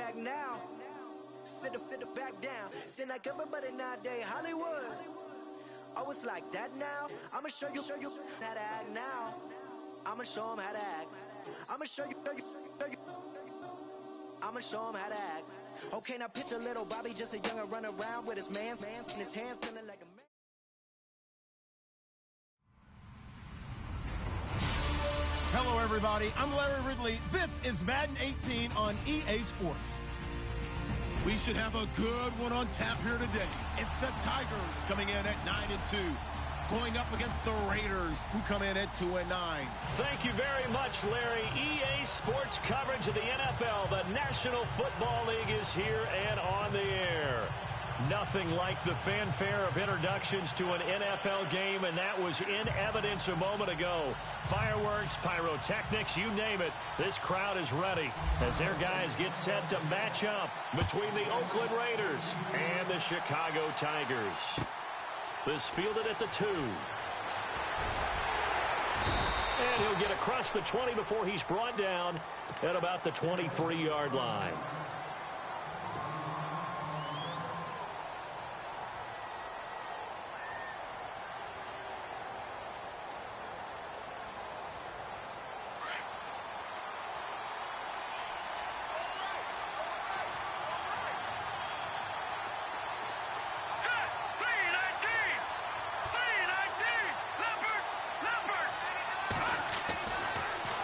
act now. Sit back down. Then like everybody nowadays, Hollywood. Oh, it's like that now. I'ma show you how to act now. I'ma show them how to act. I'ma show you. I'ma show him how to act. Okay, now picture little Bobby, just a youngin' run around with his man's in his hand, feeling like a man. Hello, everybody. I'm Larry Ridley. This is Madden 18 on EA Sports. We should have a good one on tap here today. It's the Tigers coming in at 9-2. Going up against the Raiders, who come in at 2-9. Thank you very much, Larry. EA Sports coverage of the NFL. The National Football League is here and on the air. Nothing like the fanfare of introductions to an NFL game, and that was in evidence a moment ago. Fireworks, pyrotechnics, you name it. This crowd is ready as their guys get set to match up between the Oakland Raiders and the Chicago Tigers. This fielded at the 2. And he'll get across the 20 before he's brought down at about the 23-yard line.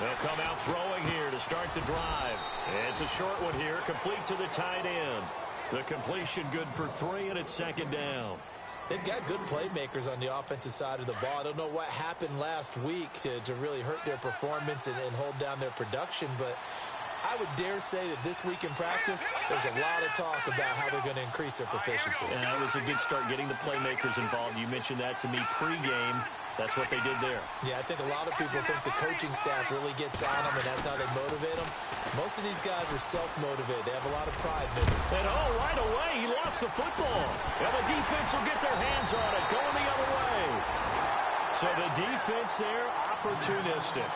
They'll come out throwing here to start the drive. It's a short one here, complete to the tight end. The completion good for 3, and it's second down. They've got good playmakers on the offensive side of the ball. I don't know what happened last week to really hurt their performance and hold down their production, but I would dare say that this week in practice, there's a lot of talk about how they're going to increase their proficiency. And that was a good start getting the playmakers involved. You mentioned that to me pregame. That's what they did there. Yeah, I think a lot of people think the coaching staff really gets on them, and that's how they motivate them. Most of these guys are self-motivated. They have a lot of pride in them. And right away, he lost the football. And the defense will get their hands on it, going the other way. So the defense there, opportunistic.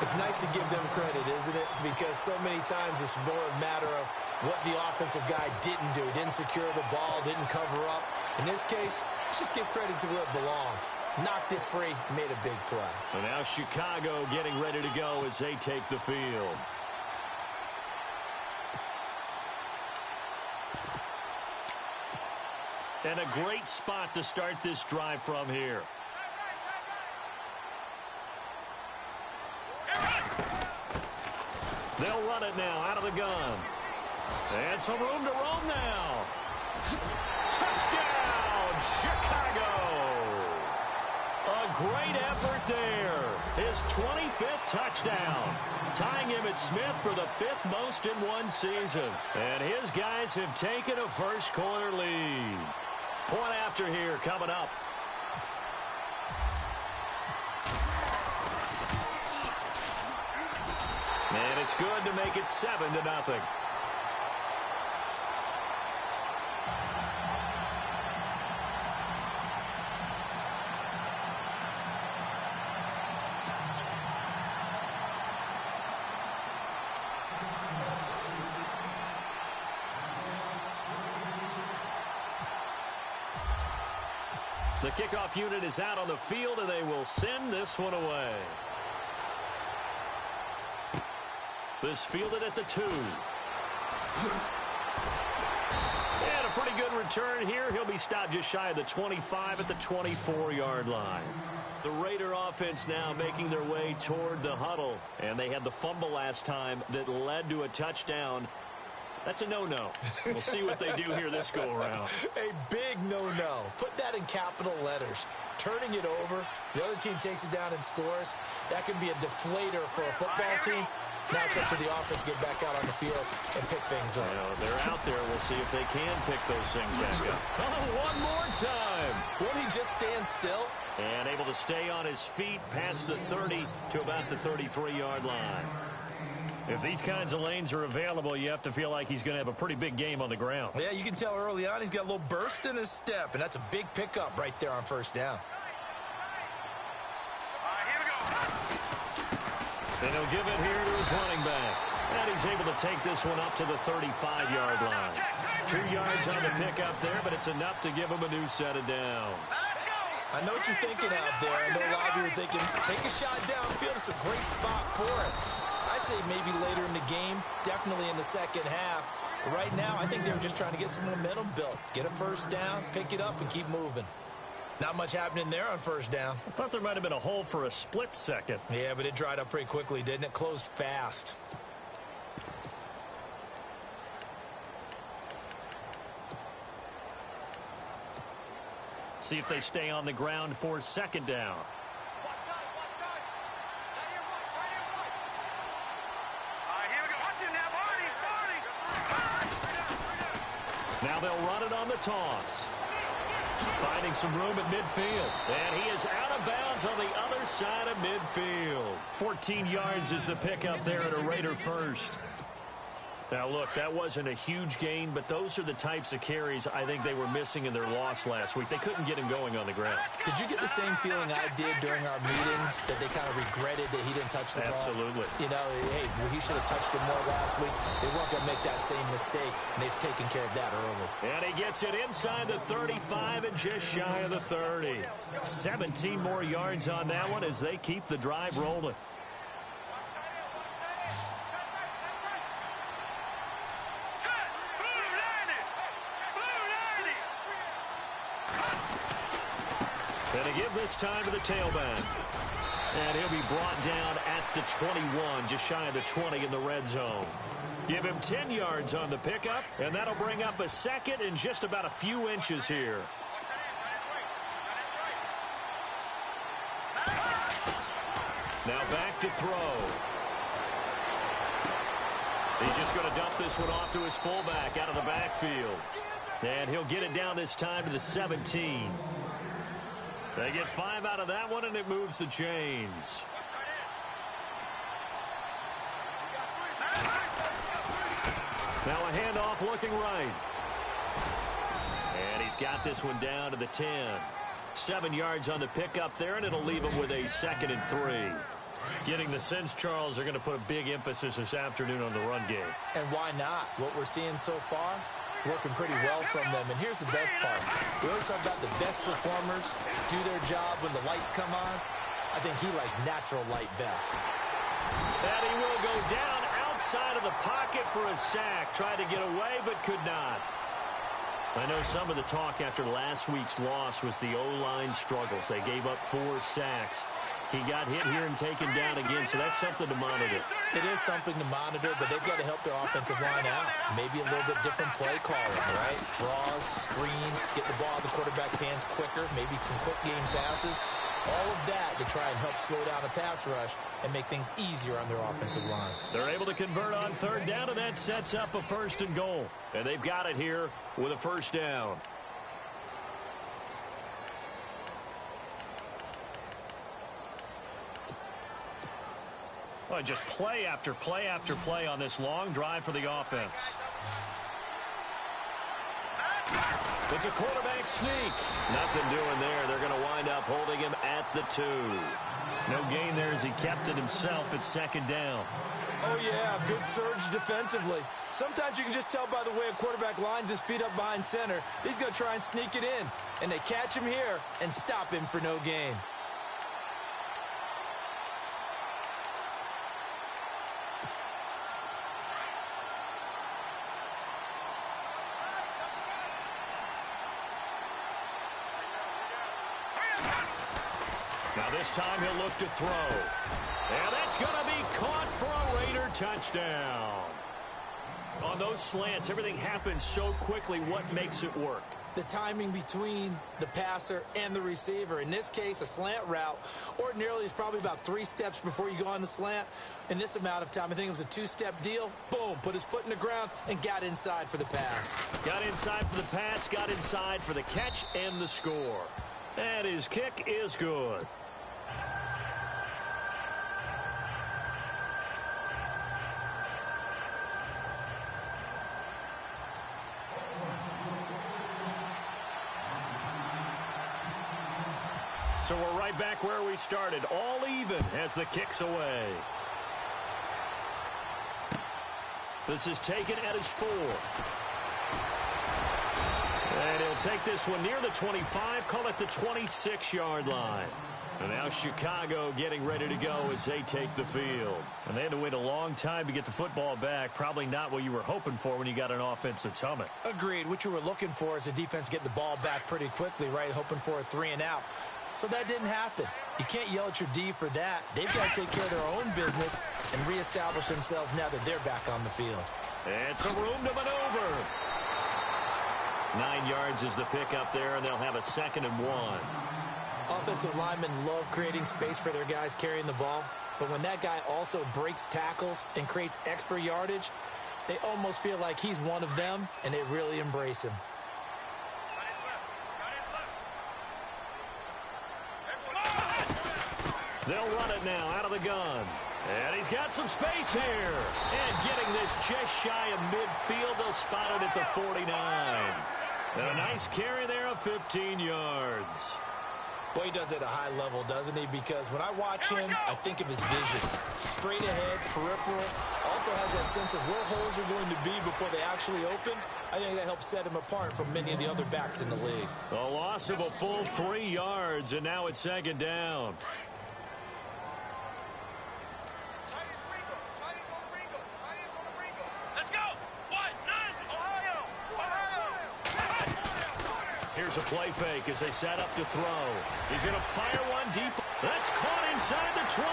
It's nice to give them credit, isn't it? Because so many times it's more a matter of what the offensive guy didn't do. Didn't secure the ball, didn't cover up. In this case, let's just give credit to where it belongs. Knocked it free, made a big play. And now Chicago getting ready to go as they take the field. And a great spot to start this drive from here. They'll run it now out of the gun. And some room to roam now. Touchdown, Chicago. A great effort there. His 25th touchdown. Tying Emmitt Smith for the 5th most in one season. And his guys have taken a first-quarter lead. Point after here coming up. And it's good to make it 7-0. The kickoff unit is out on the field, and they will send this one away. This fielded at the 2. And a pretty good return here. He'll be stopped just shy of the 25 at the 24-yard line. The Raider offense now making their way toward the huddle. And they had the fumble last time that led to a touchdown. That's a no-no. We'll see what they do here this go-around. A big no-no. Put that in capital letters. Turning it over, the other team takes it down and scores. That can be a deflator for a football team. Now it's up to the offense to get back out on the field and pick things up. They're out there. We'll see if they can pick those things back up. Oh, one more time. Won't he just stand still? And able to stay on his feet past the 30 to about the 33-yard line. If these kinds of lanes are available, you have to feel like he's going to have a pretty big game on the ground. Yeah, you can tell early on he's got a little burst in his step, and that's a big pickup right there on first down. And he'll give it here to his running back. And he's able to take this one up to the 35-yard line. 2 yards on the pickup there, but it's enough to give him a new set of downs. I know what you're thinking out there. I know a lot of you are thinking, take a shot downfield. It's a great spot for it. I'd say maybe later in the game, definitely in the second half. But right now, I think they were just trying to get some momentum built. Get a first down, pick it up, and keep moving. Not much happening there on first down. I thought there might have been a hole for a split second. Yeah, but it dried up pretty quickly, didn't it? Closed fast. See if they stay on the ground for second down. Now they'll run it on the toss. Finding some room at midfield. And he is out of bounds on the other side of midfield. 14 yards is the pickup there at a Raider first. Now, look, that wasn't a huge gain, but those are the types of carries I think they were missing in their loss last week. They couldn't get him going on the ground. Did you get the same feeling I did during our meetings, that they kind of regretted that he didn't touch the ball? Absolutely. You know, hey, he should have touched it more last week. They weren't going to make that same mistake, and they've taken care of that early. And he gets it inside the 35 and just shy of the 30. 17 more yards on that one as they keep the drive rolling. And to give this time to the tailback. And he'll be brought down at the 21, just shy of the 20 in the red zone. Give him 10 yards on the pickup, and that'll bring up a second in just about a few inches here. Now back to throw. He's just going to dump this one off to his fullback out of the backfield. And he'll get it down this time to the 17. They get 5 out of that one, and it moves the chains. Now a handoff looking right. And he's got this one down to the 10. 7 yards on the pickup there, and it'll leave him with a 2nd and 3. Getting the sense, Charles, are going to put a big emphasis this afternoon on the run game. And why not? What we're seeing so far, working pretty well from them. And here's the best part. We always talk about the best performers do their job when the lights come on. I think he likes natural light best. And he will go down outside of the pocket for a sack. Tried to get away, but could not. I know some of the talk after last week's loss was the O-line struggles. They gave up 4 sacks. He got hit here and taken down again, so that's something to monitor. It is something to monitor, but they've got to help their offensive line out. Maybe a little bit different play calling, right? Draws, screens, get the ball out of the quarterback's hands quicker, maybe some quick game passes. All of that to try and help slow down the pass rush and make things easier on their offensive line. They're able to convert on 3rd down, and that sets up a 1st and goal. And they've got it here with a 1st down. Well, just play after play after play on this long drive for the offense. It's a quarterback sneak. Nothing doing there. They're going to wind up holding him at the 2. No gain there as he kept it himself at 2nd down. Oh, yeah, good surge defensively. Sometimes you can just tell by the way a quarterback lines his feet up behind center. He's going to try and sneak it in. And they catch him here and stop him for no gain. Now this time he'll look to throw. And that's going to be caught for a Raider touchdown. On those slants, everything happens so quickly. What makes it work? The timing between the passer and the receiver. In this case, a slant route ordinarily is probably about 3 steps before you go on the slant. In this amount of time, I think it was a 2-step deal. Boom, put his foot in the ground and got inside for the pass. Got inside for the pass, got inside for the catch and the score. And his kick is good. So we're right back where we started, all even as the kick's away. This is taken at his 4. And he'll take this one near the 25, call it the 26-yard line. And now Chicago getting ready to go as they take the field. And they had to wait a long time to get the football back. Probably not what you were hoping for when you got an offense that's humming. Agreed. What you were looking for is the defense getting the ball back pretty quickly, right? Hoping for a 3-and-out. So that didn't happen. You can't yell at your D for that. They've got to take care of their own business and reestablish themselves now that they're back on the field. And some room to maneuver. 9 yards is the pick up there, and they'll have a 2nd and 1. Offensive linemen love creating space for their guys carrying the ball, but when that guy also breaks tackles and creates extra yardage, they almost feel like he's one of them, and they really embrace him. They'll run it now out of the gun. And he's got some space here. And getting this just shy of midfield, they'll spot it at the 49. And a nice carry there of 15 yards. Boy, he does it at a high level, doesn't he? Because when I watch him, I think of his vision. Straight ahead, peripheral. Also has that sense of where holes are going to be before they actually open. I think that helps set him apart from many of the other backs in the league. A loss of a full 3 yards, and now it's 2nd down. Here's a play fake as they set up to throw. He's going to fire one deep. That's caught inside the 20.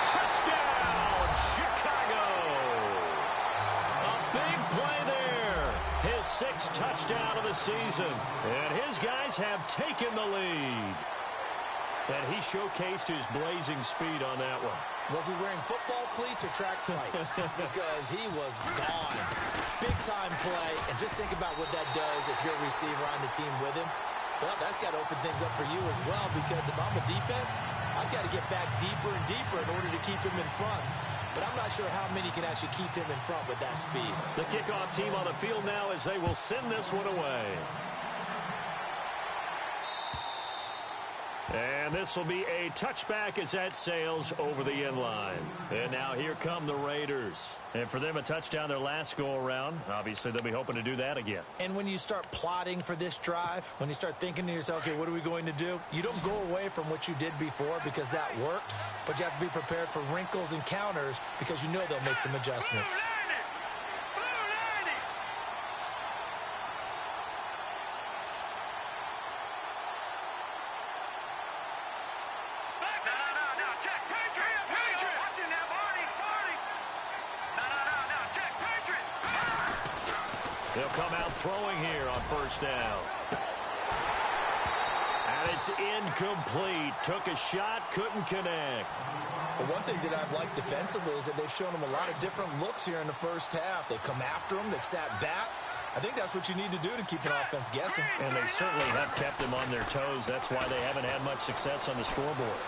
Touchdown, Chicago. A big play there. His 6th touchdown of the season. And his guys have taken the lead. And he showcased his blazing speed on that one. Was he wearing football cleats or track spikes? Because he was gone. Big-time play, and just think about what that does if you're a receiver on the team with him. Well, that's got to open things up for you as well, because if I'm a defense, I've got to get back deeper and deeper in order to keep him in front. But I'm not sure how many can actually keep him in front with that speed. The kickoff team on the field now as they will send this one away. And this will be a touchback as that sails over the end line. And now here come the Raiders. And for them, a touchdown their last go-around. Obviously, they'll be hoping to do that again. And when you start plotting for this drive, when you start thinking to yourself, okay, what are we going to do? You don't go away from what you did before because that worked. But you have to be prepared for wrinkles and counters because you know they'll make some adjustments. They'll come out throwing here on 1st down. And it's incomplete. Took a shot, couldn't connect. But one thing that I've liked defensively is that they've shown them a lot of different looks here in the first half. They've come after them. They've sat back. I think that's what you need to do to keep an offense guessing. And they certainly have kept them on their toes. That's why they haven't had much success on the scoreboard.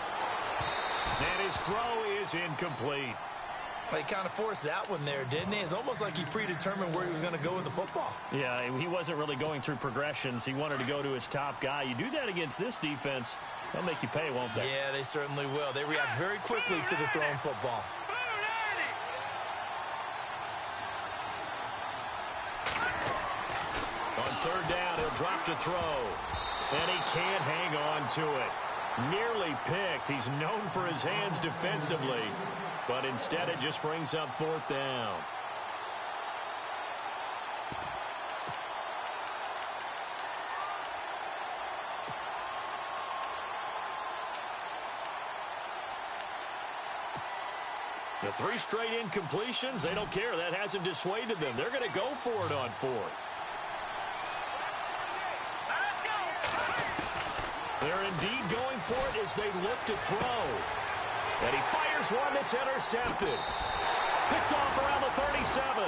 And his throw is incomplete. He kind of forced that one there, didn't he? It's almost like he predetermined where he was going to go with the football. Yeah, he wasn't really going through progressions. He wanted to go to his top guy. You do that against this defense, they'll make you pay, won't they? Yeah, they certainly will. They react very quickly to the thrown football. On 3rd down, he'll drop to throw. And he can't hang on to it. Nearly picked. He's known for his hands defensively. But instead, it just brings up 4th down. The 3 straight incompletions, they don't care. That hasn't dissuaded them. They're going to go for it on 4th. They're indeed going for it as they look to throw. And he fires one that's intercepted. Picked off around the 37.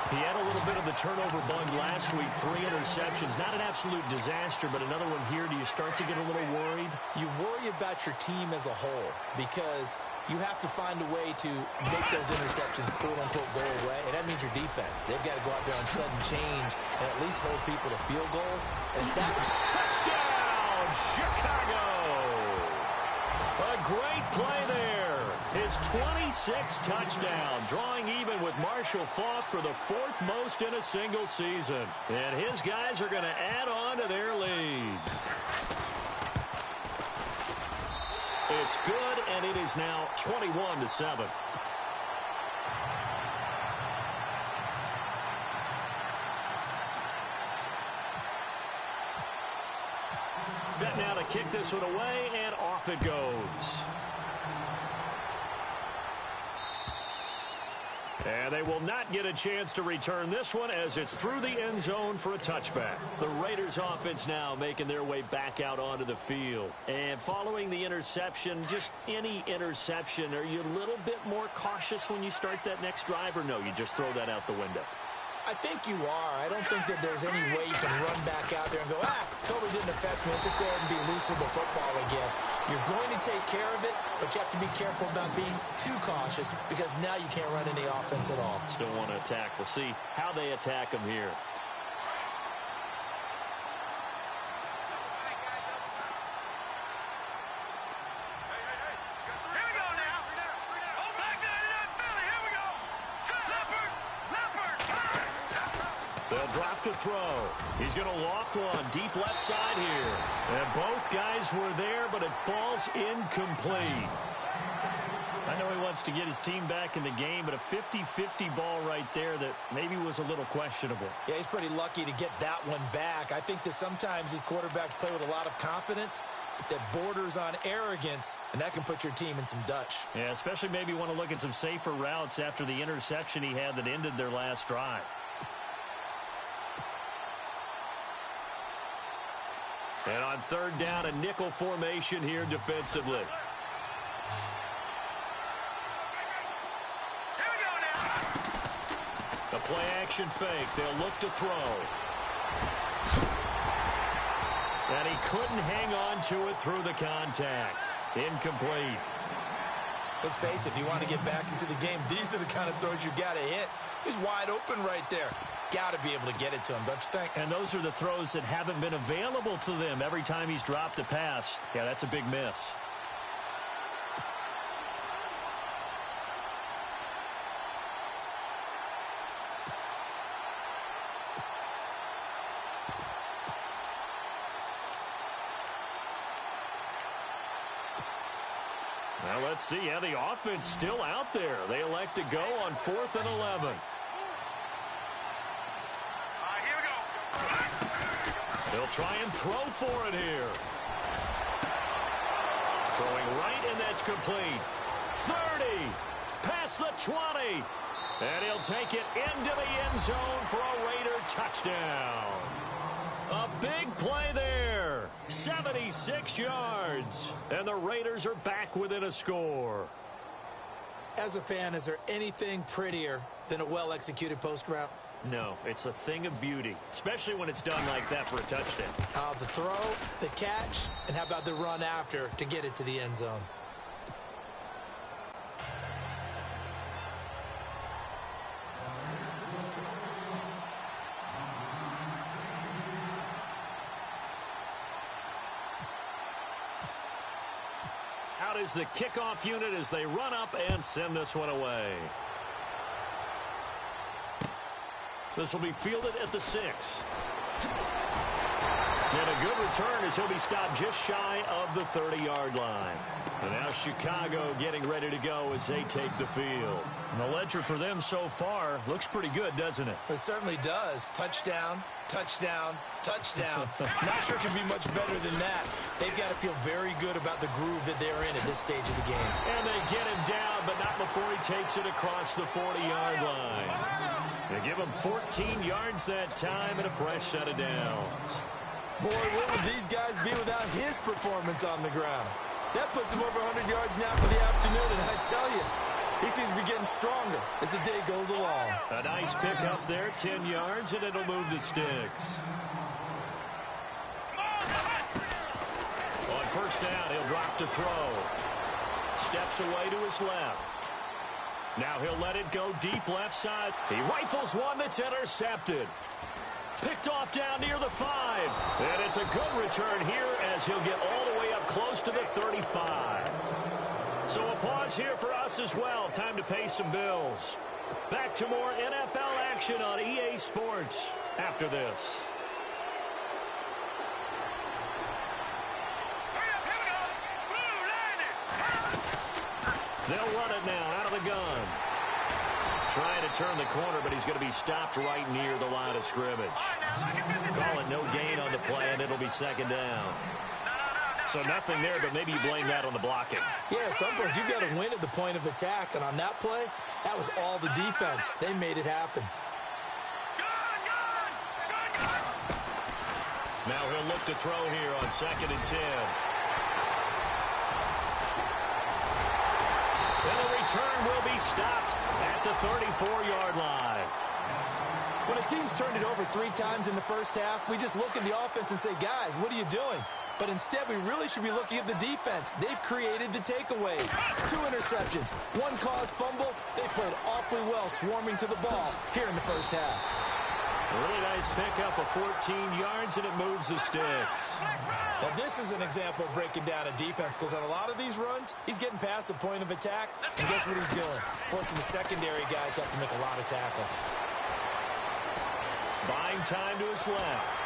He had a little bit of the turnover bug last week. 3 interceptions. Not an absolute disaster, but another one here. Do you start to get a little worried? You worry about your team as a whole because you have to find a way to make those interceptions, quote-unquote, go away. And that means your defense. They've got to go out there on sudden change and at least hold people to field goals. And that touchdown, Chicago! A great play there. His 26th touchdown, drawing even with Marshall Faulk for the 4th most in a single season. And his guys are going to add on to their lead. It's good, and it is now 21-7. Set now to kick this one away, and off it goes. And they will not get a chance to return this one as it's through the end zone for a touchback. The Raiders offense now making their way back out onto the field. And following the interception, just any interception, are you a little bit more cautious when you start that next drive, or no, you just throw that out the window? I think you are. I don't think that there's any way you can run back out there and go, totally didn't affect me. Let's just go ahead and be loose with the football again. You're going to take care of it, but you have to be careful about being too cautious because now you can't run any offense at all. Still want to attack. We'll see how they attack them here. To throw. He's going to loft one deep left side here. And both guys were there, but it falls incomplete. I know he wants to get his team back in the game, but a 50-50 ball right there that maybe was a little questionable. Yeah, he's pretty lucky to get that one back. I think that sometimes these quarterbacks play with a lot of confidence that borders on arrogance, and that can put your team in some Dutch. Yeah, especially maybe want to look at some safer routes after the interception he had that ended their last drive. And on third down, a nickel formation here defensively. Here we go now. The play action fake. They'll look to throw. And he couldn't hang on to it through the contact. Incomplete. Let's face it, if you want to get back into the game, these are the kind of throws you got to hit. He's wide open right there. Got to be able to get it to him, don't you think? And those are the throws that haven't been available to them every time he's dropped a pass. Yeah, that's a big miss. Well, let's see. Yeah, the offense still out there. They elect to go on 4th and 11. They'll try and throw for it here. Throwing right, and that's complete. 30, past the 20. And he'll take it into the end zone for a Raider touchdown. A big play there. 76 yards. And the Raiders are back within a score. As a fan, is there anything prettier than a well-executed post route? No, it's a thing of beauty, especially when it's done like that for a touchdown. The throw, the catch, and how about the run after to get it to the end zone? Out is the kickoff unit as they run up and send this one away. This will be fielded at the 6. And a good return as he'll be stopped just shy of the 30-yard line. And now Chicago getting ready to go as they take the field. And the ledger for them so far looks pretty good, doesn't it? It certainly does. Touchdown, touchdown, touchdown. Not sure it can be much better than that. They've got to feel very good about the groove that they're in at this stage of the game. And they get him down, but not before he takes it across the 40-yard line. They give him 14 yards that time and a fresh set of downs. Boy, what would these guys be without his performance on the ground? That puts him over 100 yards now for the afternoon, and I tell you, he seems to be getting stronger as the day goes along. A nice pick up there, 10 yards, and it'll move the sticks. On first down, he'll drop to throw. Steps away to his left. Now he'll let it go deep left side. He rifles one that's intercepted. Picked off down near the 5. And it's a good return here as he'll get all the way up close to the 35. So a pause here for us as well. Time to pay some bills. Back to more NFL action on EA Sports after this. They'll run it now out of the gun. Trying to turn the corner, but he's going to be stopped right near the line of scrimmage. Call it no gain on the play, and it'll be second down. So nothing there, but maybe you blame that on the blocking. Yeah, at some point, you've got to win at the point of attack. And on that play, that was all the defense. They made it happen. Now he'll look to throw here on 2nd and 10. And the return will be stopped at the 34-yard line. When a team's turned it over 3 times in the first half, we just look at the offense and say, guys, what are you doing? But instead, we really should be looking at the defense. They've created the takeaways. 2 interceptions, 1 caused fumble. They played awfully well swarming to the ball here in the first half. A really nice pickup of 14 yards, and it moves the sticks. Now, this is an example of breaking down a defense, because on a lot of these runs, he's getting past the point of attack, and guess what he's doing? Forcing the secondary guys to have to make a lot of tackles. Buying time to his left.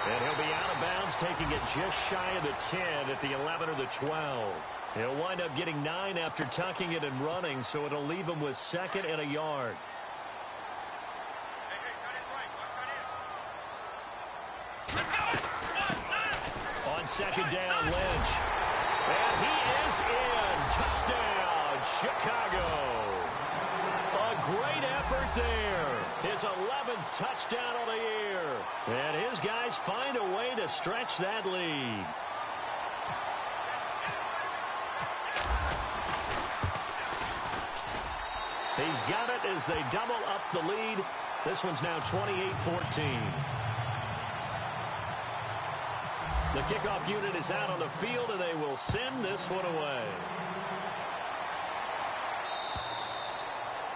And he'll be out of bounds, taking it just shy of the 10 at the 11 or the 12. He'll wind up getting 9 after tucking it and running, so it'll leave him with 2nd and a yard. On 2nd down, Lynch. And he is in. Touchdown, Chicago. A great effort there. His 11th touchdown of the year. And his guys find a way to stretch that lead. He's got it as they double up the lead. This one's now 28-14. The kickoff unit is out on the field, and they will send this one away.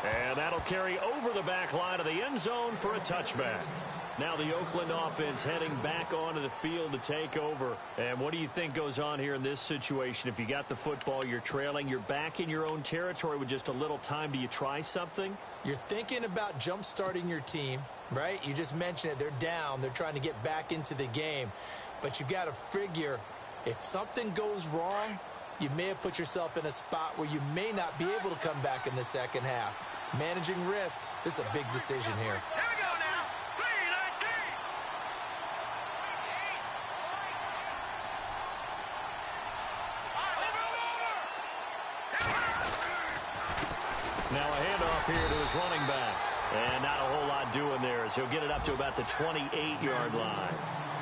And that'll carry over the back line of the end zone for a touchback. Now the Oakland offense heading back onto the field to take over. And what do you think goes on here in this situation? If you got the football, you're trailing, you're back in your own territory with just a little time. Do you try something? You're thinking about jump-starting your team, right? You just mentioned it. They're down. They're trying to get back into the game. But you got to figure, if something goes wrong, you may have put yourself in a spot where you may not be able to come back in the second half. Managing risk, this is a big decision here. Here we go now. 3-19. Now a handoff here to his running back. And not a whole lot doing there as he'll get it up to about the 28-yard line.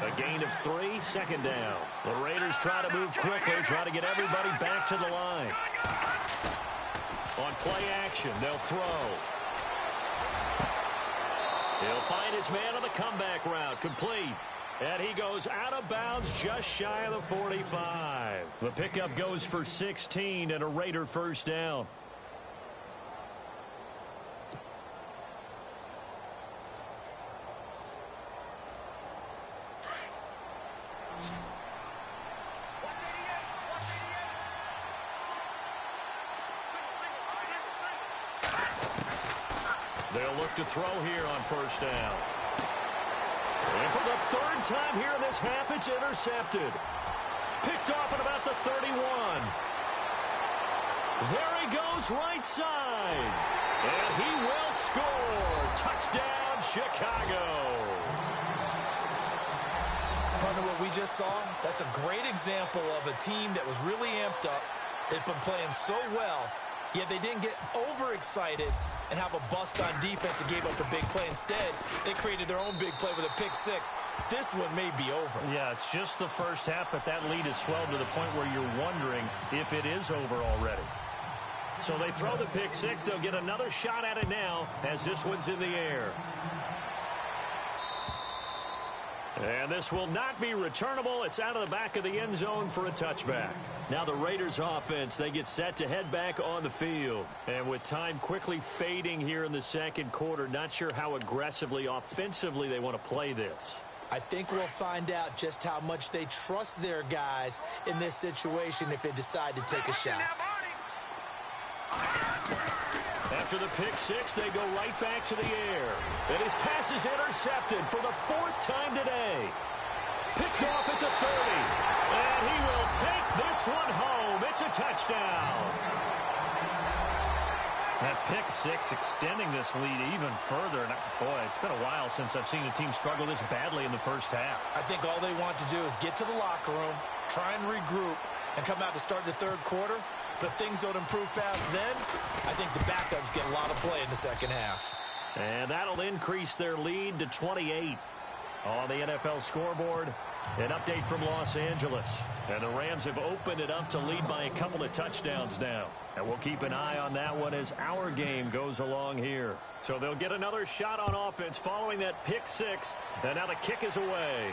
A gain of 3, 2nd down. The Raiders try to move quickly, try to get everybody back to the line. On play action, they'll throw. He'll find his man on the comeback route, complete. And he goes out of bounds just shy of the 45. The pickup goes for 16 and a Raider first down. They'll look to throw here on first down. And for the 3rd time here in this half, it's intercepted. Picked off at about the 31. There he goes right side. And he will score. Touchdown, Chicago. Partner, what we just saw, that's a great example of a team that was really amped up. They've been playing so well, yet they didn't get overexcited and have a bust on defense and gave up a big play. Instead, they created their own big play with a pick-6. This one may be over. Yeah, it's just the first half, but that lead has swelled to the point where you're wondering if it is over already. So they throw the pick-6. They'll get another shot at it now as this one's in the air. And this will not be returnable. It's out of the back of the end zone for a touchback. Now the Raiders offense, they get set to head back on the field. And with time quickly fading here in the second quarter, not sure how aggressively, offensively they want to play this. I think we'll find out just how much they trust their guys in this situation if they decide to take a shot. After the pick six, they go right back to the air. And his pass is intercepted for the 4th time today. Picked off at the 30. And he will take this one home. It's a touchdown. That pick six extending this lead even further. And boy, it's been a while since I've seen a team struggle this badly in the first half. I think all they want to do is get to the locker room, try and regroup, and come out to start the third quarter. But if things don't improve fast then, I think the backups get a lot of play in the second half. And that'll increase their lead to 28. On the NFL scoreboard, an update from Los Angeles. And the Rams have opened it up to lead by a couple of touchdowns now. And we'll keep an eye on that one as our game goes along here. So they'll get another shot on offense following that pick six. And now the kick is away.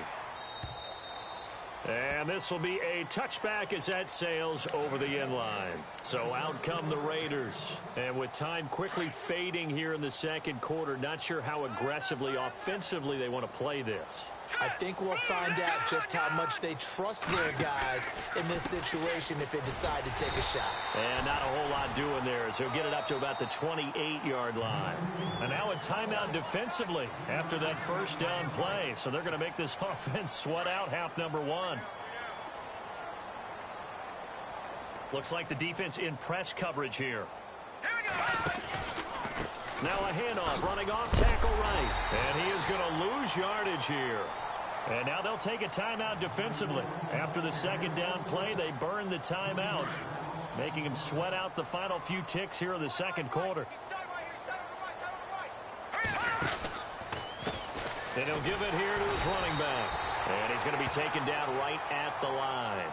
And this will be a touchback as that sails over the end line. So out come the Raiders. And with time quickly fading here in the second quarter, not sure how aggressively, offensively they want to play this. I think we'll find out just how much they trust their guys in this situation if they decide to take a shot. And not a whole lot doing there, so he'll get it up to about the 28-yard line. And now a timeout defensively after that first down play. So they're going to make this offense sweat out half number one. Looks like the defense in press coverage here. Now a handoff, running off tackle right. And he is going to lose yardage here. And now they'll take a timeout defensively. After the second down play, they burn the timeout, making him sweat out the final few ticks here in the second quarter. And he'll give it here to his running back. And he's going to be taken down right at the line.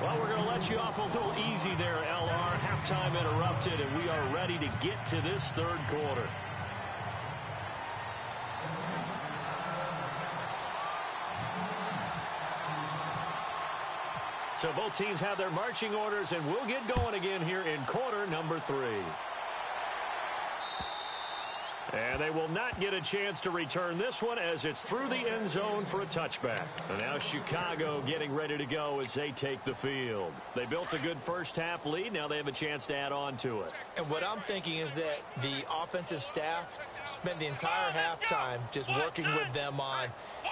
Well, we're going to let you off a little easy there, LR. Halftime interrupted, and we are ready to get to this third quarter. So both teams have their marching orders, and we'll get going again here in quarter number 3. And they will not get a chance to return this one as it's through the end zone for a touchback. And now Chicago getting ready to go as they take the field. They built a good first half lead. Now they have a chance to add on to it. And what I'm thinking is that the offensive staff spent the entire halftime just working with them on,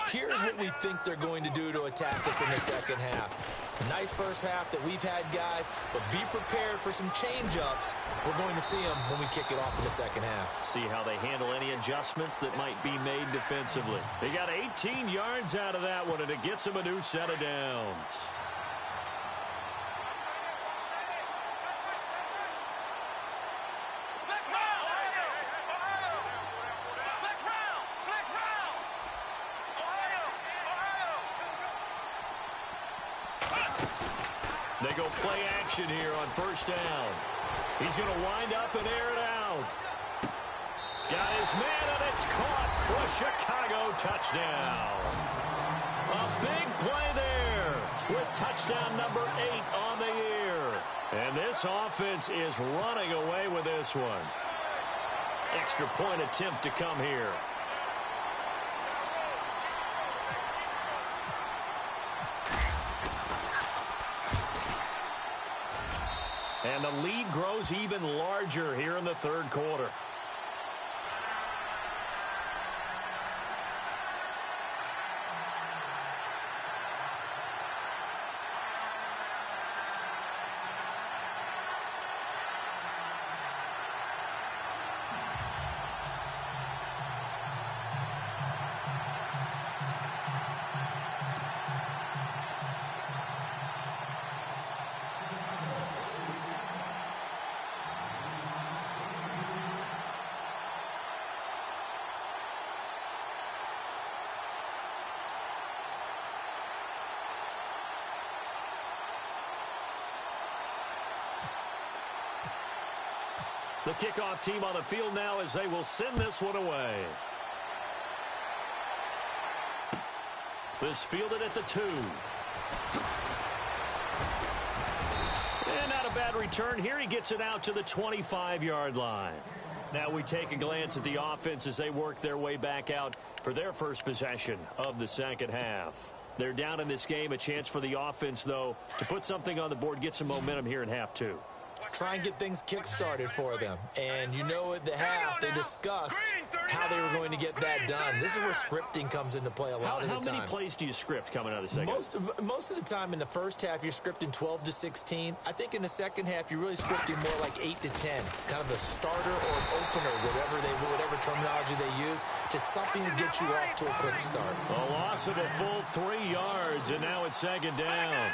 here's what we think they're going to do to attack us in the second half. Nice first half that we've had, guys, but be prepared for some change-ups. We're going to see them when we kick it off in the second half. See how they handle any adjustments that might be made defensively. They got 18 yards out of that one, and it gets them a new set of downs. They go play action here on first down. He's going to wind up and air it out. Got his man, and it's caught for a Chicago touchdown. A big play there with touchdown number 8 on the year. And this offense is running away with this one. Extra point attempt to come here. And the lead grows even larger here in the third quarter. The kickoff team on the field now as they will send this one away. This fielded at the 2. And not a bad return here. He gets it out to the 25-yard line. Now we take a glance at the offense as they work their way back out for their first possession of the second half. They're down in this game. A chance for the offense, though, to put something on the board, get some momentum here in half 2. try and get things kick-started for them. And you know at the half, they discussed how they were going to get that done. This is where scripting comes into play a lot of the time. How many plays do you script coming out of the second? Most of the time in the first half, you're scripting 12 to 16. I think in the second half, you're really scripting more like 8 to 10. Kind of a starter or an opener, whatever terminology they use, just something to get you off to a quick start. A loss of a full 3 yards, and now it's second down.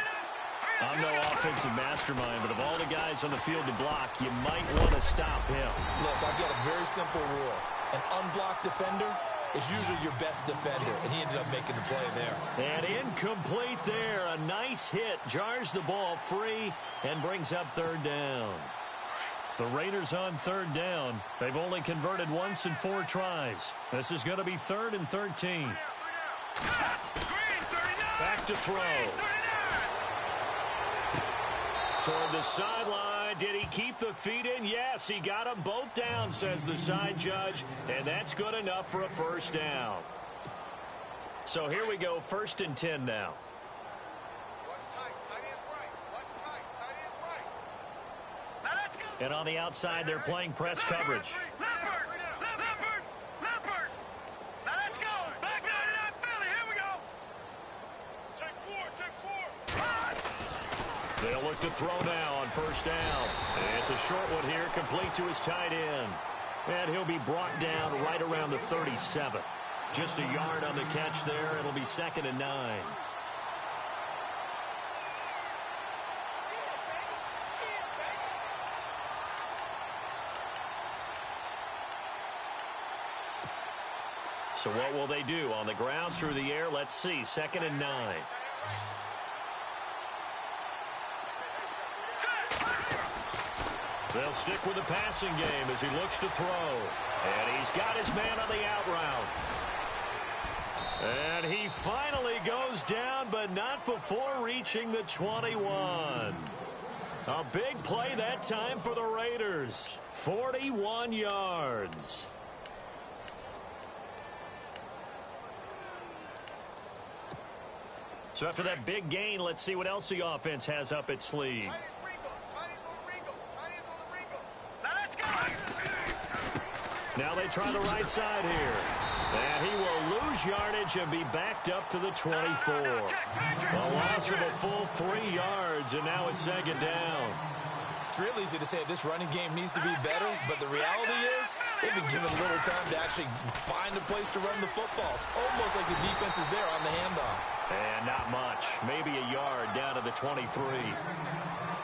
I'm no offensive mastermind, but of all the guys on the field to block, you might want to stop him. Look, I've got a very simple rule. An unblocked defender is usually your best defender, and he ended up making the play there. And incomplete there. A nice hit. Jars the ball free and brings up third down. The Raiders on third down. They've only converted once in 4 tries. This is going to be 3rd and 13. Back to throw. Toward the sideline. Did he keep the feet in? Yes, he got them both down, says the side judge. And that's good enough for a first down. So here we go, 1st and 10 now. And on the outside, they're playing press coverage. They'll look to throw now on first down. And it's a short one here, complete to his tight end. And he'll be brought down right around the 37. Just a yard on the catch there. It'll be 2nd and 9. So what will they do? On the ground, through the air, let's see. 2nd and 9. They'll stick with the passing game as he looks to throw. And he's got his man on the out route. And he finally goes down, but not before reaching the 21. A big play that time for the Raiders. 41 yards. So after that big gain, let's see what else the offense has up its sleeve. Now they try the right side here. And he will lose yardage and be backed up to the 24. A loss of a full 3 yards, and now it's 2nd down. It's real easy to say this running game needs to be better, but the reality is they've been given a little time to actually find a place to run the football. It's almost like the defense is there on the handoff. And not much. Maybe a yard down to the 23.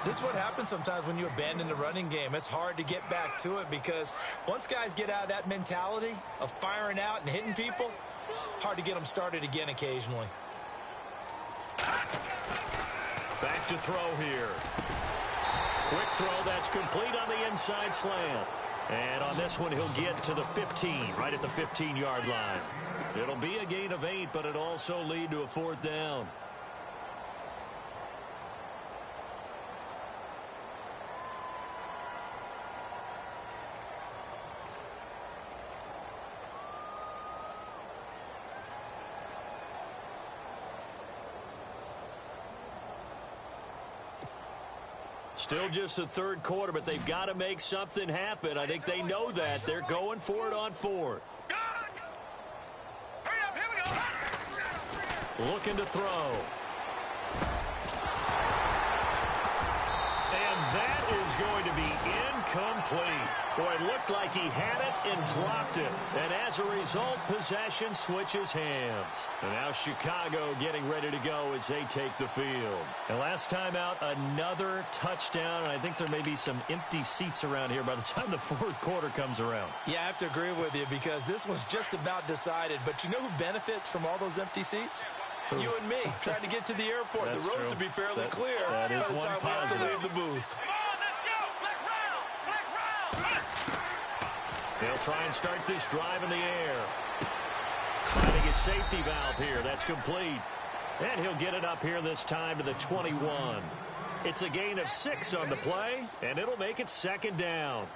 This is what happens sometimes when you abandon the running game. It's hard to get back to it because once guys get out of that mentality of firing out and hitting people, hard to get them started again occasionally. Back to throw here. Quick throw that's complete on the inside slant. And on this one, he'll get to the 15, right at the 15-yard line. It'll be a gain of 8, but it'll also lead to a 4th down. Still just the 3rd quarter, but they've got to make something happen. I think they know that. They're going for it on 4th. Looking to throw. And that is going to be incomplete. Boy, it looked like he had it and dropped it. And as a result, possession switches hands. And now Chicago getting ready to go as they take the field. And last time out, another touchdown. And I think there may be some empty seats around here by the time the 4th quarter comes around. Yeah, I have to agree with you because this was just about decided. But you know who benefits from all those empty seats? You and me, trying to get to the airport. The road to be fairly clear by the time we have to leave the booth. They'll try and start this drive in the air. Finding his safety valve here. That's complete. And he'll get it up here this time to the 21. It's a gain of 6 on the play, and it'll make it 2nd down.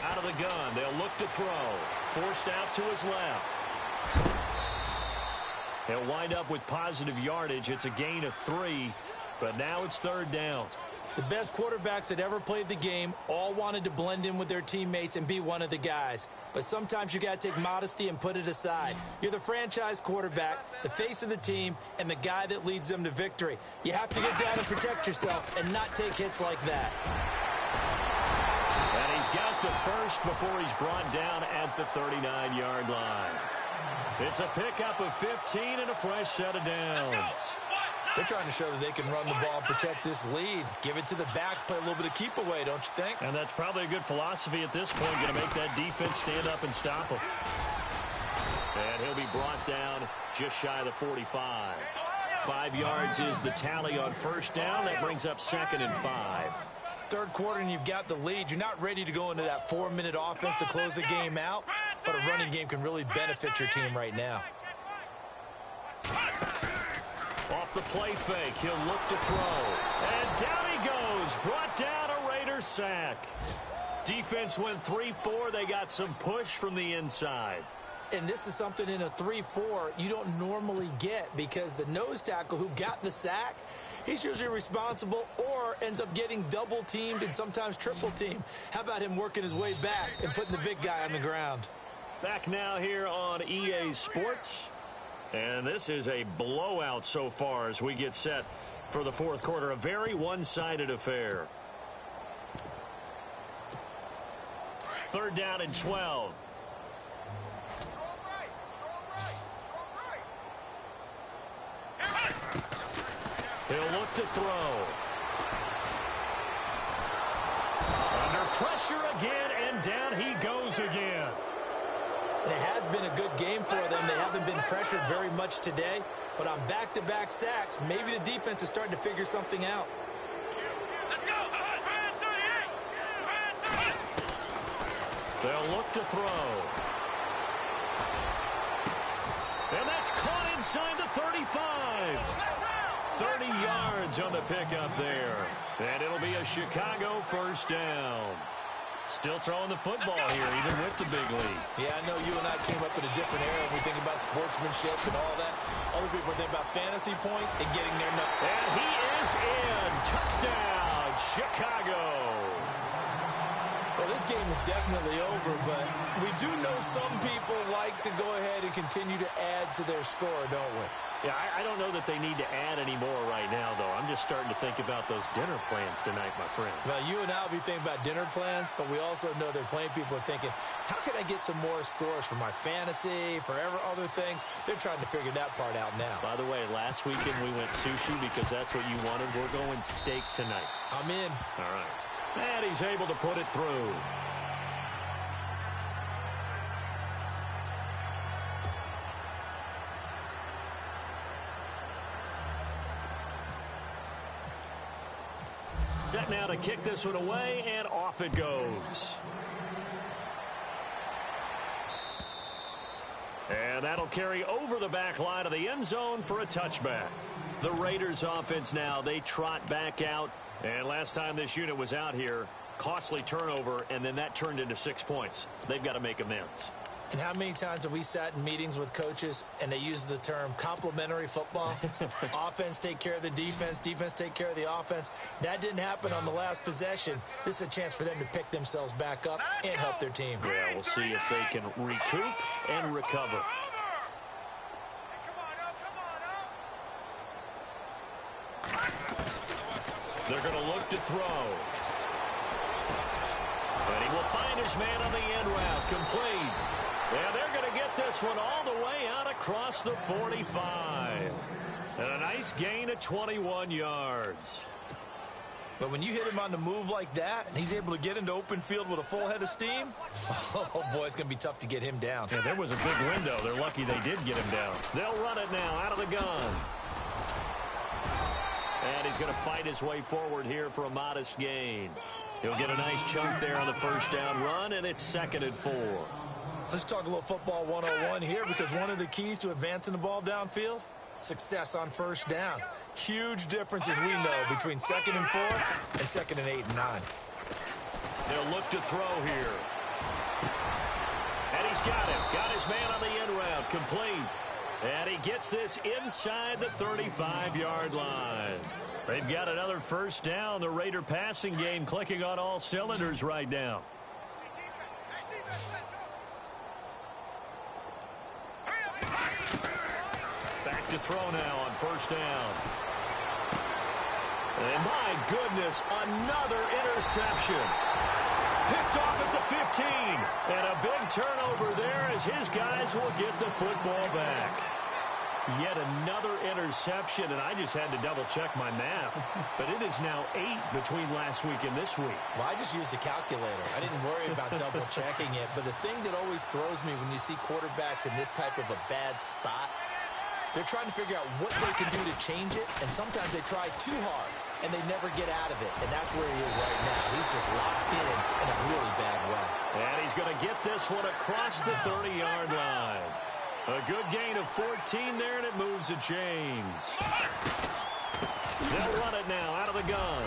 Out of the gun, they'll look to throw. Forced out to his left. He'll wind up with positive yardage. It's a gain of 3, but now it's 3rd down. The best quarterbacks that ever played the game all wanted to blend in with their teammates and be one of the guys. But sometimes you got to take modesty and put it aside. You're the franchise quarterback, the face of the team, and the guy that leads them to victory. You have to get down and protect yourself and not take hits like that. And he's got the first before he's brought down at the 39-yard line. It's a pickup of 15 and a fresh set of downs. They're trying to show that they can run the ball and protect this lead. Give it to the backs, play a little bit of keep away, don't you think? And that's probably a good philosophy at this point, going to make that defense stand up and stop him. And he'll be brought down just shy of the 45. 5 yards is the tally on first down. That brings up 2nd and 5. Third quarter and you've got the lead. You're not ready to go into that 4-minute offense to close the game out, but a running game can really benefit your team right now. Off the play fake, he'll look to throw. And down he goes, brought down a Raider sack. Defense went 3-4. They got some push from the inside. And this is something in a 3-4 you don't normally get because the nose tackle who got the sack, he's usually responsible or ends up getting double-teamed and sometimes triple-teamed. How about him working his way back and putting the big guy on the ground? Back now here on EA Sports. And this is a blowout so far as we get set for the 4th quarter. A very one-sided affair. 3rd down and 12. He'll look to throw. Under pressure again, and down he goes again. And it has been a good game for them. They haven't been pressured very much today, but on back-to-back sacks, maybe the defense is starting to figure something out. They'll look to throw. And that's caught inside the 35. 30 yards on the pickup there. And it'll be a Chicago first down. Still throwing the football here, even with the big lead. Yeah, I know you and I came up in a different era when we think about sportsmanship and all that. Other people think about fantasy points and getting their number. And he is in. Touchdown, Chicago. Well, this game is definitely over, but we do know some people like to go ahead and continue to add to their score, don't we? Yeah, I don't know that they need to add any more right now, though. I'm just starting to think about those dinner plans tonight, my friend. Well, you and I will be thinking about dinner plans, but we also know they're playing people are thinking, how can I get some more scores for my fantasy, for other things? They're trying to figure that part out now. By the way, last weekend we went sushi because that's what you wanted. We're going steak tonight. I'm in. All right. And he's able to put it through. Set now to kick this one away, and off it goes. And that'll carry over the back line of the end zone for a touchback. The Raiders offense now, they trot back out. And last time this unit was out here, costly turnover, and then that turned into 6 points. They've got to make amends. And how many times have we sat in meetings with coaches and they use the term complementary football? Offense take care of the defense, defense take care of the offense. That didn't happen on the last possession. This is a chance for them to pick themselves back up and help their team. Yeah, we'll see if they can recoup and recover. They're going to look to throw. And he will find his man on the end route, complete. Yeah, they're going to get this one all the way out across the 45. And a nice gain of 21 yards. But when you hit him on the move like that, and he's able to get into open field with a full head of steam, oh, boy, it's going to be tough to get him down. Yeah, there was a big window. They're lucky they did get him down. They'll run it now out of the gun. And he's going to fight his way forward here for a modest gain. He'll get a nice chunk there on the first down run, and it's 2nd and 4. Let's talk a little football 101 here, because one of the keys to advancing the ball downfield, success on first down. Huge difference, as we know, between 2nd and 4 and 2nd and 8 and 9. They'll look to throw here. And he's got it. Got his man on the end route. Complete. And he gets this inside the 35-yard line. They've got another first down. The Raider passing game clicking on all cylinders right now. Back to throw now on first down. And my goodness, another interception. Picked off at the 15. And a big turnover there as his guys will get the football back. Yet another interception, and I just had to double-check my math. But it is now 8 between last week and this week. Well, I just used a calculator. I didn't worry about double-checking it. But the thing that always throws me when you see quarterbacks in this type of a bad spot, they're trying to figure out what they can do to change it, and sometimes they try too hard, and they never get out of it. And that's where he is right now. He's just locked in a really bad way. And he's going to get this one across the 30-yard line. A good gain of 14 there, and it moves the chains. They'll run it now out of the gun.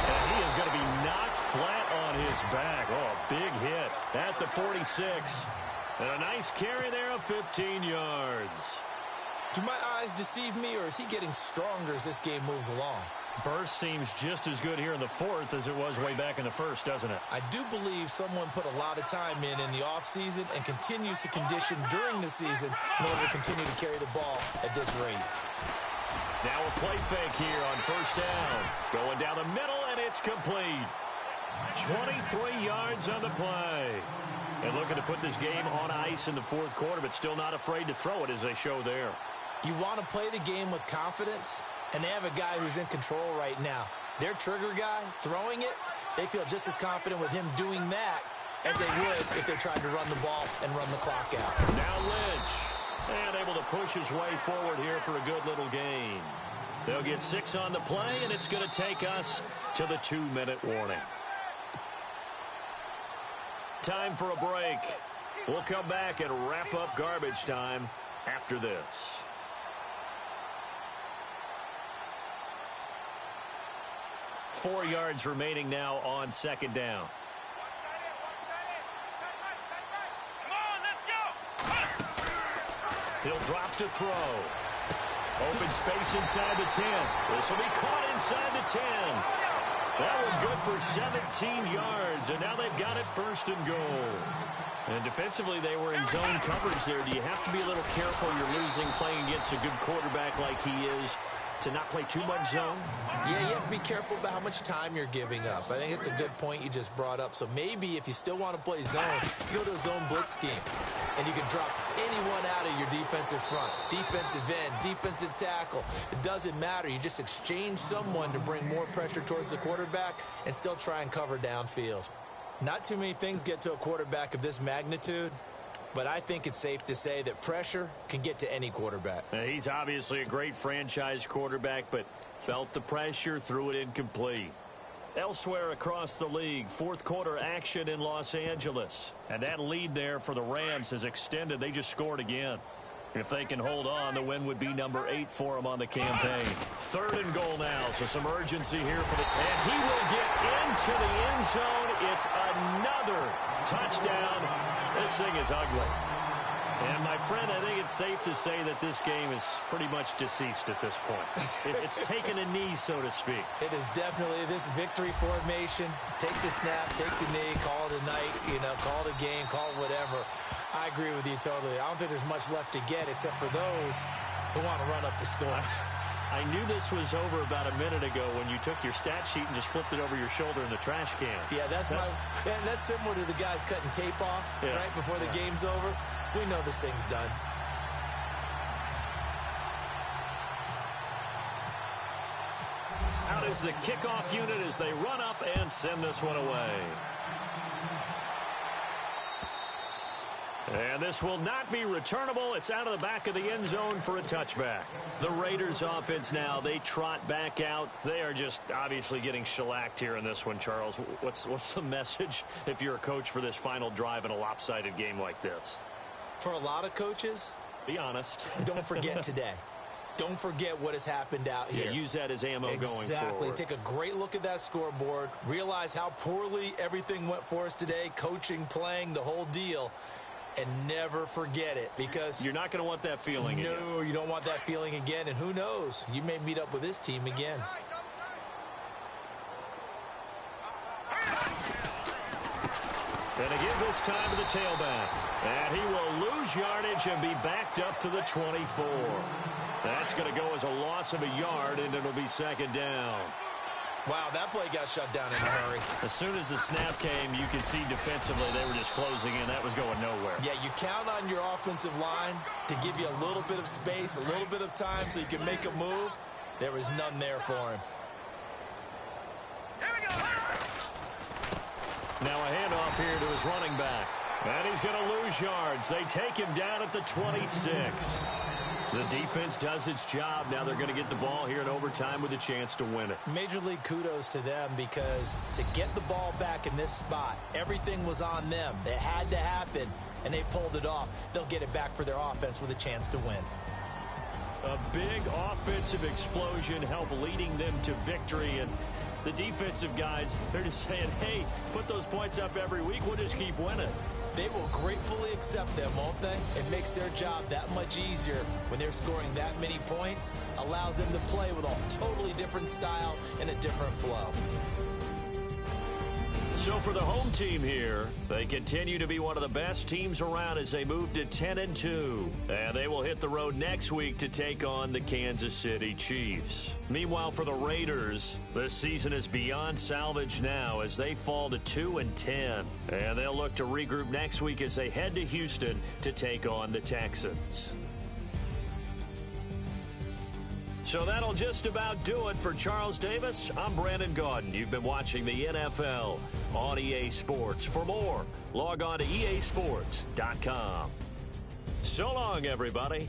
And he is going to be knocked flat on his back. Oh, a big hit at the 46. And a nice carry there of 15 yards. Do my eyes deceive me, or is he getting stronger as this game moves along? Burst seems just as good here in the fourth as it was way back in the first, doesn't it? I do believe someone put a lot of time in the offseason and continues to condition during the season in order to continue to carry the ball at this rate. Now a play fake here on first down. Going down the middle, and it's complete. 23 yards on the play. And looking to put this game on ice in the fourth quarter, but still not afraid to throw it as they show there. You want to play the game with confidence, and they have a guy who's in control right now. Their trigger guy throwing it, they feel just as confident with him doing that as they would if they tried to run the ball and run the clock out. Now Lynch, and able to push his way forward here for a good little gain. They'll get 6 on the play, and it's going to take us to the 2-minute warning. Time for a break. We'll come back and wrap up garbage time after this. Four yards remaining now on second down. He'll drop to throw. Open space inside the 10. This will be caught inside the 10. That was good for 17 yards, and now they've got it first and goal. And defensively, they were in zone coverage there. Do you have to be a little careful? You're losing playing against a good quarterback like he is to not play too much zone? Yeah, you have to be careful about how much time you're giving up. I think it's a good point you just brought up. So maybe if you still want to play zone, you go to a zone blitz scheme. And you can drop anyone out of your defensive front. Defensive end, defensive tackle. It doesn't matter. You just exchange someone to bring more pressure towards the quarterback and still try and cover downfield. Not too many things get to a quarterback of this magnitude, but I think it's safe to say that pressure can get to any quarterback. He's obviously a great franchise quarterback, but felt the pressure, threw it incomplete. Elsewhere across the league, fourth quarter action in Los Angeles. And that lead there for the Rams has extended. They just scored again. If they can hold on, the win would be number 8 for them on the campaign. Third and goal now, so some urgency here for the... And he will get into the end zone. It's another touchdown. This thing is ugly. And, my friend, I think it's safe to say that this game is pretty much deceased at this point. It's taken a knee, so to speak. It is definitely this victory formation. Take the snap, take the knee, call it a night, call it a game, call it whatever. I agree with you totally. I don't think there's much left to get except for those who want to run up the score. I knew this was over about a minute ago when you took your stat sheet and just flipped it over your shoulder in the trash can. Yeah, that's similar to the guys cutting tape off right before the game's over. We know this thing's done. Out is the kickoff unit as they run up and send this one away. And this will not be returnable. It's out of the back of the end zone for a touchback. The Raiders offense now, they trot back out. They are just obviously getting shellacked here in this one, Charles. What's the message if you're a coach for this final drive in a lopsided game like this? For a lot of coaches, be honest. Don't forget today. Don't forget what has happened out here. Yeah, use that as ammo going forward. Exactly. Take a great look at that scoreboard. Realize how poorly everything went for us today. Coaching, playing, the whole deal. and never forget it, because you're not going to want that feeling again. No, you don't want that feeling again, and who knows? You may meet up with this team again. And again this time to the tailback. And he will lose yardage and be backed up to the 24. That's going to go as a loss of a yard, and it'll be second down. Wow, that play got shut down in a hurry. As soon as the snap came, you could see defensively they were just closing in. That was going nowhere. Yeah, you count on your offensive line to give you a little bit of space, a little bit of time so you can make a move. There was none there for him. Now a handoff here to his running back. And he's going to lose yards. They take him down at the 26. The defense does its job. Now they're going to get the ball here in overtime with a chance to win it. Major league kudos to them, because to get the ball back in this spot, everything was on them. It had to happen, and they pulled it off. They'll get it back for their offense with a chance to win. A big offensive explosion helped leading them to victory, and the defensive guys, they're just saying, hey, put those points up every week, we'll just keep winning. They will gratefully accept them, won't they? It makes their job that much easier when they're scoring that many points, allows them to play with a totally different style and a different flow. So for the home team here, they continue to be one of the best teams around as they move to 10-2. And they will hit the road next week to take on the Kansas City Chiefs. Meanwhile, for the Raiders, this season is beyond salvage now as they fall to 2-10. And they'll look to regroup next week as they head to Houston to take on the Texans. So that'll just about do it for Charles Davis. I'm Brandon Gaudin. You've been watching the NFL on EA Sports. For more, log on to easports.com. So long, everybody.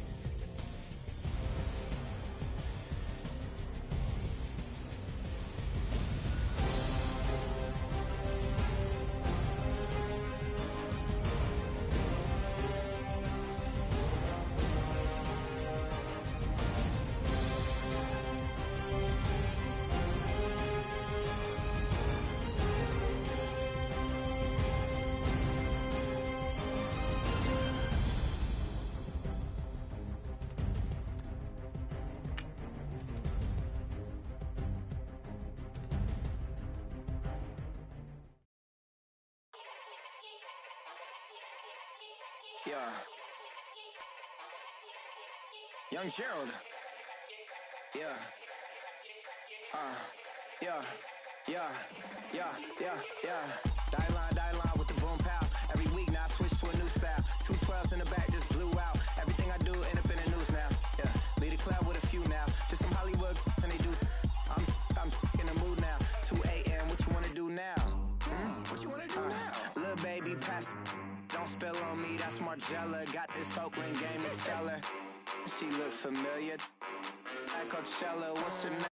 Yeah. Young Gerald. Yeah. Yeah. Die line with the boom pow. Every week now I switch to a new style. 212s in the back just blew out. Everything I do end up in the news now. Yeah. Lead a cloud with a few now. Just some Hollywood and they do. I'm in the mood now. 2 a.m. What you wanna do now? What you wanna do now? Little baby pass. Don't spill on me, that's Margella. Got this Oakland game to tell her. She look familiar. At Coachella, what's her name?